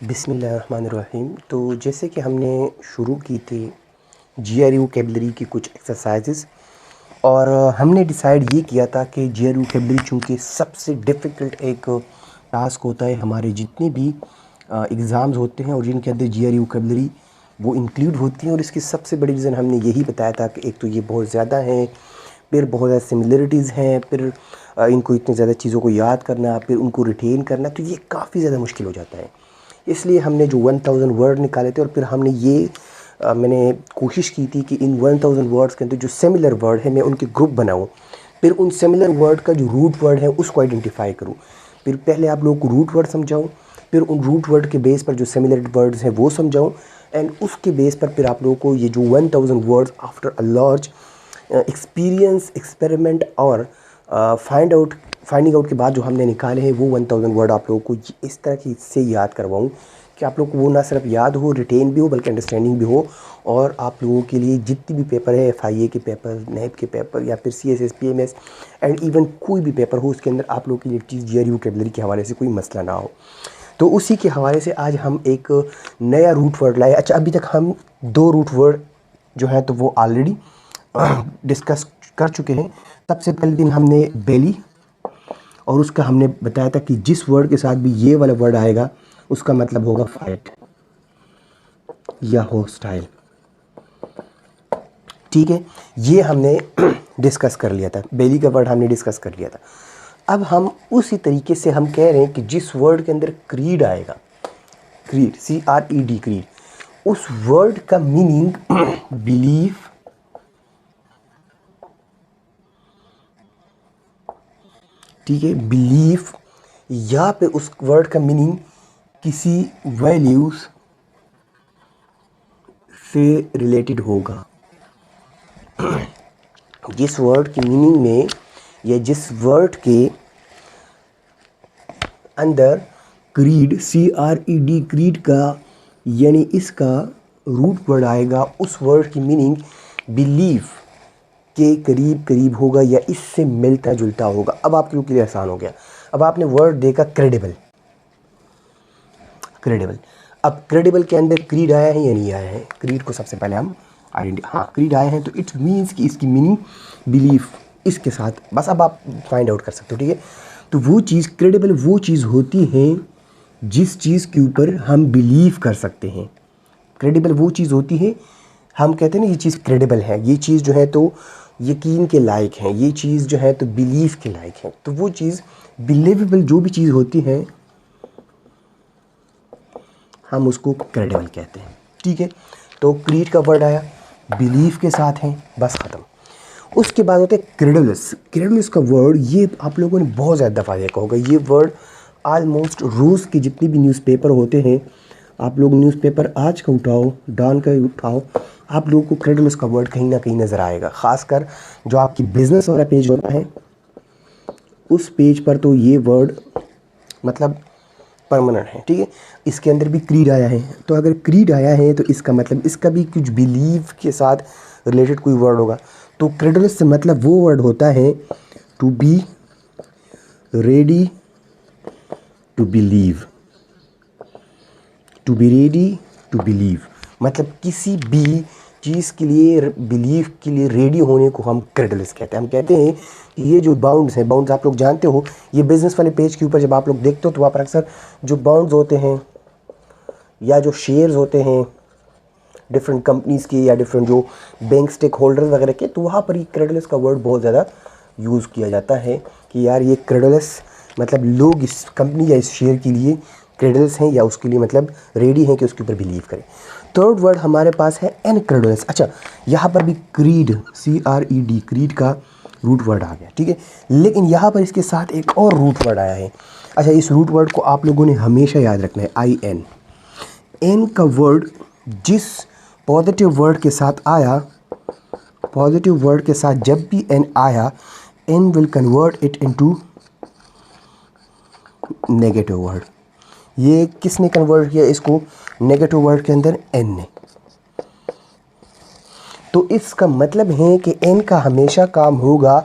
बिस्मिल्लाहिर्रहमानिर्रहीम। तो जैसे कि हमने शुरू की थी GRE वोकैबुलरी की कुछ एक्सरसाइजेस, और हमने डिसाइड ये किया था कि GRE वोकैबुलरी चूँकि सबसे डिफ़िकल्ट एक टास्क होता है, हमारे जितने भी एग्ज़ाम्स होते हैं और जिनके अंदर GRE वोकैबुलरी वो इंक्लूड होती हैं। और इसकी सबसे बड़ी रीज़न हमने यही बताया था कि एक तो ये बहुत ज़्यादा है, फिर बहुत ज़्यादा सिमिलरिटीज़ हैं, फिर इनको इतनी ज़्यादा चीज़ों को याद करना, फिर उनको रिटेन करना, तो ये काफ़ी ज़्यादा मुश्किल हो जाता है। इसलिए हमने जो 1000 वर्ड निकाले थे, और फिर हमने ये मैंने कोशिश की थी कि इन 1000 वर्ड्स के अंदर जो सिमिलर वर्ड है मैं उनके ग्रुप बनाऊं, फिर उन सिमिलर वर्ड का जो रूट वर्ड है उसको आइडेंटिफाई करूं। फिर पहले आप लोगों को रूट वर्ड समझाऊं, फिर उन रूट वर्ड के बेस पर जो सिमिलर वर्ड्स हैं वो समझाऊं, एंड उसके बेस पर फिर आप लोगों को ये जो 1000 words after a large experience, experiment और फाइंडिंग आउट के बाद जो हमने निकाले हैं वो 1000 वर्ड आप लोगों को इस तरह की से याद करवाऊँ कि आप लोगों को वो ना सिर्फ याद हो, रिटेन भी हो, बल्कि अंडरस्टैंडिंग भी हो। और आप लोगों के लिए जितनी भी पेपर है, FIA के पेपर, NAIP के पेपर, या फिर CSS PMS एंड इवन कोई भी पेपर हो, उसके अंदर आप लोगों के लिए चीज़ GRE वोकैबुलरी के हवाले से कोई मसला ना हो। तो उसी के हवाले से आज हम एक नया रूट वर्ड लाए। अच्छा, अभी तक हम 2 रूट वर्ड जो है तो वो ऑलरेडी डिस्कस कर चुके हैं। सबसे पहले दिन हमने बेली, और उसका हमने बताया था कि जिस वर्ड के साथ भी ये वाला वर्ड आएगा उसका मतलब होगा फाइट या हॉस्टाइल। ठीक है, ये हमने डिस्कस कर लिया था, बेली का वर्ड हमने डिस्कस कर लिया था। अब हम उसी तरीके से हम कह रहे हैं कि जिस वर्ड के अंदर क्रीड आएगा, क्रीड, CRED, क्रीड, उस वर्ड का मीनिंग बिलीफ, ठीक है, बिलीफ, या पे उस वर्ड का मीनिंग किसी वैल्यूज से रिलेटेड होगा। जिस वर्ड की मीनिंग में या जिस वर्ड के अंदर क्रीड, CRED, क्रीड का यानी इसका रूट वर्ड आएगा, उस वर्ड की मीनिंग बिलीफ के करीब करीब होगा या इससे मिलता जुलता होगा। अब आपके लोग के लिए आसान हो गया। अब आपने वर्ड देखा क्रेडिबल, क्रेडिबल। अब क्रेडिबल के अंदर क्रीड आया है या नहीं आया है? क्रीड को सबसे पहले हम हाँ, क्रीड आए हैं, तो इट मीन्स कि इसकी मीनिंग बिलीफ इसके साथ, बस अब आप फाइंड आउट कर सकते हो। ठीक है, तो वो चीज़ क्रेडिबल वो चीज़ होती है जिस चीज़ के ऊपर हम बिलीव कर सकते हैं। क्रेडिबल वो चीज़ होती है, हम कहते हैं ना ये चीज़ क्रेडिबल है, ये चीज़ जो है तो यकीन के लायक है, ये चीज़ जो है तो बिलीव के लायक है। तो वो चीज़ बिलीवेबल जो भी चीज़ होती है हम उसको क्रेडिबल कहते हैं। ठीक है, तो क्रीड का वर्ड आया, बिलीफ के साथ है, बस ख़त्म। उसके बाद होता है क्रेडुलस। क्रेडुलस का वर्ड ये आप लोगों ने बहुत ज़्यादा दफ़ा देखा होगा। ये वर्ड आलमोस्ट रोज़ के जितने भी न्यूज़पेपर होते हैं, आप लोग न्यूज़पेपर आज का उठाओ, डॉन का उठाओ, आप लोगों को क्रेडुलस का वर्ड कहीं ना कहीं नज़र आएगा। ख़ासकर जो आपकी बिज़नेस वाला पेज होता है उस पेज पर तो ये वर्ड मतलब परमानेंट है। ठीक है, इसके अंदर भी क्रीड आया है, तो अगर क्रीड आया है तो इसका मतलब इसका भी कुछ बिलीव के साथ रिलेटेड कोई वर्ड होगा। तो क्रेडुलस से मतलब वो वर्ड होता है to be ready to believe, to be ready to believe, मतलब किसी भी चीज़ के लिए, बिलीव के लिए रेडी होने को हम क्रेडुलस कहते हैं। हम कहते हैं कि ये जो बाउंड्स हैं, बाउंड्स आप लोग जानते हो, ये बिज़नेस वाले पेज के ऊपर जब आप लोग देखते हो तो वहाँ पर अक्सर जो बाउंड्स होते हैं या जो शेयर्स होते हैं डिफरेंट कंपनीज़ के या डिफरेंट जो बैंक स्टेक होल्डर्स वगैरह के, तो वहाँ पर ये क्रेडुलस का वर्ड बहुत ज़्यादा यूज़ किया जाता है कि यार ये क्रेडुलस, मतलब लोग इस कंपनी या इस शेयर के लिए क्रेडुलस हैं या उसके लिए मतलब रेडी हैं कि उसके ऊपर बिलीव करें। थर्ड वर्ड हमारे पास है इनक्रेडुलस। अच्छा, यहाँ पर भी क्रीड, CRED, क्रीड का रूट वर्ड आ गया। ठीक है, लेकिन यहाँ पर इसके साथ एक और रूट वर्ड आया है। अच्छा, इस रूट वर्ड को आप लोगों ने हमेशा याद रखना है, IN। एन का वर्ड जिस पॉजिटिव वर्ड के साथ आया, पॉजिटिव वर्ड के साथ जब भी एन आया, N will convert it into negative word. ये किसने कन्वर्ट किया इसको नेगेटिव वर्ड के अंदर? एन ने। तो इसका मतलब है कि एन का हमेशा काम होगा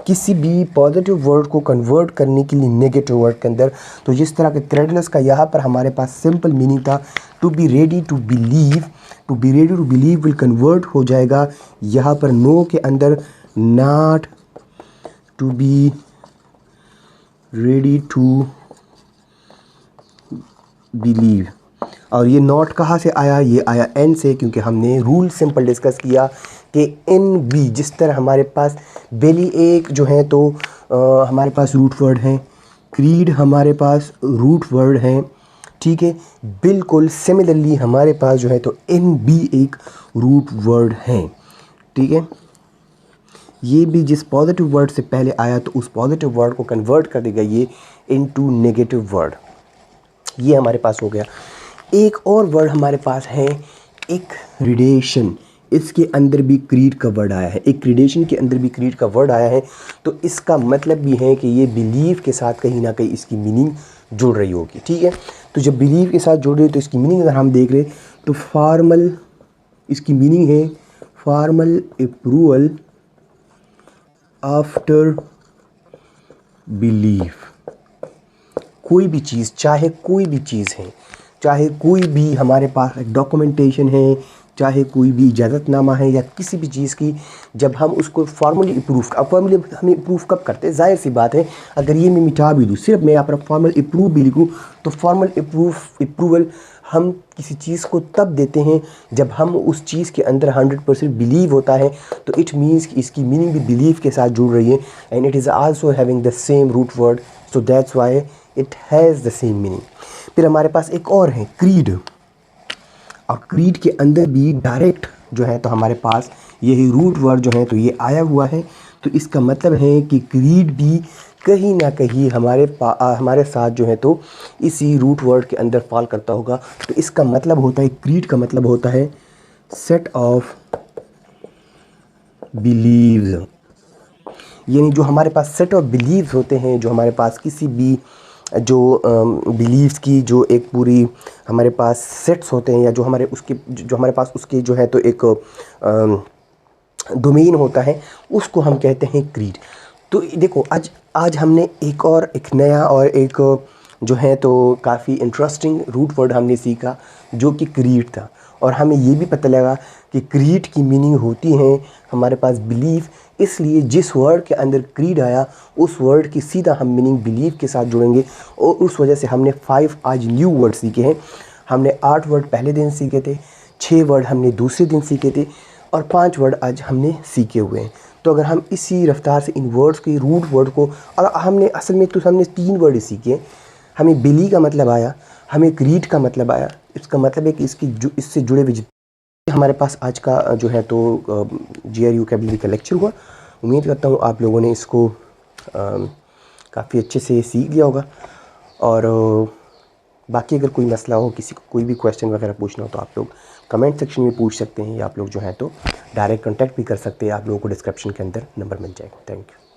किसी भी पॉजिटिव वर्ड को कन्वर्ट करने के लिए नेगेटिव वर्ड के अंदर। तो जिस तरह के थ्रेडलेस का यहाँ पर हमारे पास सिंपल मीनिंग था to be ready to believe, to be ready to believe will convert हो जाएगा यहाँ पर नो के अंदर not to be ready to believe. और ये नॉट कहाँ से आया? ये आया एन से, क्योंकि हमने रूल सिंपल डिस्कस किया कि इन बी जिस तरह हमारे पास बेली एक जो है तो हमारे पास रूट वर्ड हैं, क्रीड हमारे पास रूट वर्ड हैं, ठीक है। बिल्कुल सिमिलरली हमारे पास जो है तो इन बी एक रूट वर्ड हैं, ठीक है। ये भी जिस पॉजिटिव वर्ड से पहले आया तो उस पॉजिटिव वर्ड को कन्वर्ट कर देगा ये इनटू नेगेटिव वर्ड। ये हमारे पास हो गया। एक और वर्ड हमारे पास है इक्रिडेशन। इसके अंदर भी क्रीड का वर्ड आया है, इक्रिडेशन के अंदर भी क्रीड का वर्ड आया है। तो इसका मतलब भी है कि ये बिलीव के साथ कहीं ना कहीं इसकी मीनिंग जुड़ रही होगी, ठीक है। तो जब बिलीव के साथ जुड़ रही है तो इसकी मीनिंग अगर हम देख रहे तो फॉर्मल, इसकी मीनिंग है फॉर्मल अप्रूवल आफ्टर बिलीव। कोई भी चीज़, चाहे कोई भी चीज़ है, चाहे कोई भी हमारे पास डॉक्यूमेंटेशन है, चाहे कोई भी इजाज़तनामा है या किसी भी चीज़ की, जब हम उसको फॉर्मली अप्रूव, अब फॉर्मली हम अप्रूव कब करते हैं? जाहिर सी बात है अगर ये मैं मिटा भी दूँ, सिर्फ मैं यहाँ पर फॉर्मल अप्रूव भी लिखूँ तो फॉर्मल अप्रूवल हम किसी चीज़ को तब देते हैं जब हम उस चीज़ के अंदर 100% बिलीव होता है। तो इट मीन्स कि इसकी मीनिंग भी बिलीव के साथ जुड़ रही है and it is also having the same root word, so that's why it has the same meaning. फिर हमारे पास एक और है क्रीड, और क्रीड के अंदर भी डायरेक्ट जो है तो हमारे पास यही रूट वर्ड जो है तो ये आया हुआ है। तो इसका मतलब है कि क्रीड भी कहीं ना कहीं हमारे साथ जो है तो इसी रूट वर्ड के अंदर फॉल करता होगा। तो इसका मतलब होता है, क्रीड का मतलब होता है सेट ऑफ बिलीव्स, यानी जो हमारे पास सेट ऑफ बिलीव्स होते हैं, जो हमारे पास किसी भी जो बिलीव्स की जो एक पूरी हमारे पास सेट्स होते हैं, या जो हमारे पास उसके जो है तो एक डोमेन होता है, उसको हम कहते हैं क्रीड। तो देखो आज हमने एक नया और एक जो है तो काफ़ी इंटरेस्टिंग रूट वर्ड हमने सीखा जो कि क्रीड था, और हमें ये भी पता लगा कि क्रीड की मीनिंग होती है हमारे पास बिलीव। इसलिए जिस वर्ड के अंदर क्रीड आया उस वर्ड की सीधा हम मीनिंग बिलीव के साथ जुड़ेंगे, और उस वजह से हमने 5 आज न्यू वर्ड सीखे हैं। हमने 8 वर्ड पहले दिन सीखे थे, 6 वर्ड हमने दूसरे दिन सीखे थे, और 5 वर्ड आज हमने सीखे हुए हैं। तो अगर हम इसी रफ्तार से इन वर्ड्स के रूट वर्ड को, और हमने असल में तो हमने 3 वर्ड ही सीखे। हमें बिली का मतलब आया, हमें क्रीड का मतलब आया। इसका मतलब है कि इससे जुड़े हुए हमारे पास आज का जो है तो GRU वोकैबुलरी का लेक्चर हुआ। उम्मीद करता हूँ आप लोगों ने इसको काफ़ी अच्छे से सीख लिया होगा। और बाकी अगर कोई मसला हो, किसी को कोई भी क्वेश्चन वगैरह पूछना हो तो आप लोग कमेंट सेक्शन में पूछ सकते हैं, या आप लोग जो है तो डायरेक्ट कांटेक्ट भी कर सकते हैं। आप लोगों को डिस्क्रिप्शन के अंदर नंबर मिल जाएगा। Thank you.